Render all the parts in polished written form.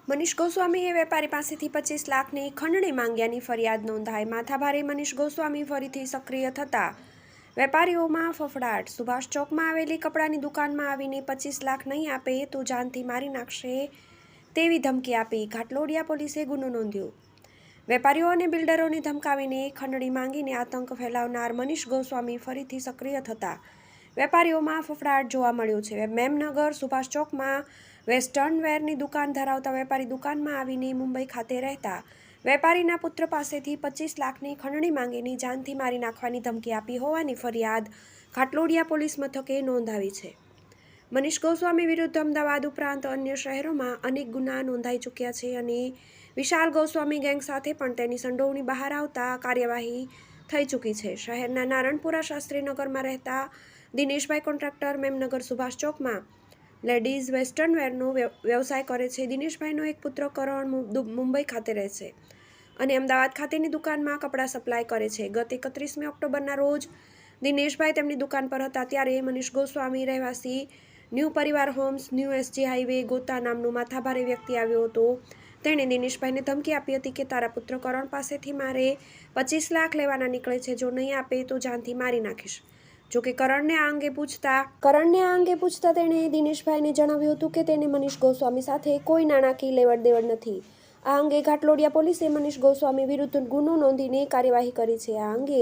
મનીષ ગોસ્વામીએ વેપારી પાસેથી 25 લાખની ખંડણી માંગ્યાની ફરિયાદ નોંધાઈ. માથાભારે મનીષ ગોસ્વામી ફરીથી સક્રિય થતા વેપારીઓમાં ફફડાટ. સુભાષ ચોકમાં આવેલી કપડાની દુકાનમાં આવીને 25 લાખ નહીં આપે તો જાનથી મારી નાખશે તેવી ધમકી આપી ઘાટલોડિયા પોલીસે ગુનો નોંધ્યો. વેપારીઓ અને બિલ્ડરોને ધમકાવીને ખંડણી માંગીને આતંક ફેલાવનાર મનીષ ગોસ્વામી ફરીથી સક્રિય થતા વેપારીઓમાં ફફડાટ જોવા મળ્યો છે. મેમનગર સુભાષ ચોકમાં વેસ્ટર્ન વેરની દુકાન ધરાવતા વેપારી દુકાનમાં આવીને મુંબઈ ખાતે રહેતા વેપારીના પુત્ર પાસેથી 25 લાખની ખંડણી માંગીને જાનથી મારી નાખવાની ધમકી આપી હોવાની ફરિયાદ ઘાટલોડિયા પોલીસ મથકે નોંધાવી છે. મનીષ ગોસ્વામી વિરુદ્ધ અમદાવાદ ઉપરાંત અન્ય શહેરોમાં અનેક ગુના નોંધાઈ ચૂક્યા છે અને વિશાલ ગોસ્વામી ગેંગ સાથે પણ તેની સંડોવણી બહાર આવતા કાર્યવાહી થઈ ચૂકી છે. શહેરના નારણપુરા શાસ્ત્રીનગરમાં રહેતા દિનેશભાઈ કોન્ટ્રાક્ટર મેમનગર સુભાષ ચોકમાં લેડીઝ વેસ્ટર્ન વેરનો વ્યવસાય કરે છે. દિનેશભાઈનો એક પુત્ર કરણ મુંબઈ ખાતે રહે છે અને અમદાવાદ ખાતેની દુકાનમાં કપડાં સપ્લાય કરે છે. ગત 31 ઓક્ટોબરના રોજ દિનેશભાઈ તેમની દુકાન પર હતા ત્યારે મનીષ ગોસ્વામી રહેવાસી ન્યૂ પરિવાર હોમ્સ, ન્યૂ એસજી હાઈવે, ગોતા નામનો માથાભારે વ્યક્તિ આવ્યો હતો. તેણે દિનેશભાઈને ધમકી આપી હતી કે તારા પુત્ર કરણ પાસેથી મારે 25 લાખ લેવાના નીકળે છે, જો નહીં આપે તો જાનથી મારી નાખીશ. જોકે કરણને આ અંગે પૂછતા તેણે દિનેશભાઈને જણાવ્યું હતું કે તેને મનીષ ગોસ્વામી સાથે કોઈ નાણાકીય લેવડ દેવડ નથી. આ અંગે ઘાટલોડિયા પોલીસે મનીષ ગોસ્વામી વિરુદ્ધ ગુનો નોંધીને કાર્યવાહી કરી છે. આ અંગે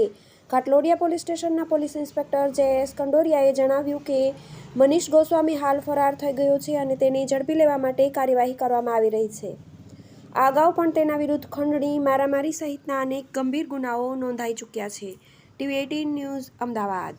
ઘાટલોડિયા પોલીસ સ્ટેશનના પોલીસ ઇન્સ્પેક્ટર જે.એસ. કંડોરિયાએ જણાવ્યું કે મનીષ ગોસ્વામી હાલ ફરાર થઈ ગયો છે અને તેને ઝડપી લેવા માટે કાર્યવાહી કરવામાં આવી રહી છે. આ અગાઉ પણ તેના વિરુદ્ધ ખંડણી, મારામારી સહિતના અનેક ગંભીર ગુનાઓ નોંધાઈ ચૂક્યા છે. TV18 news, Ahmedabad.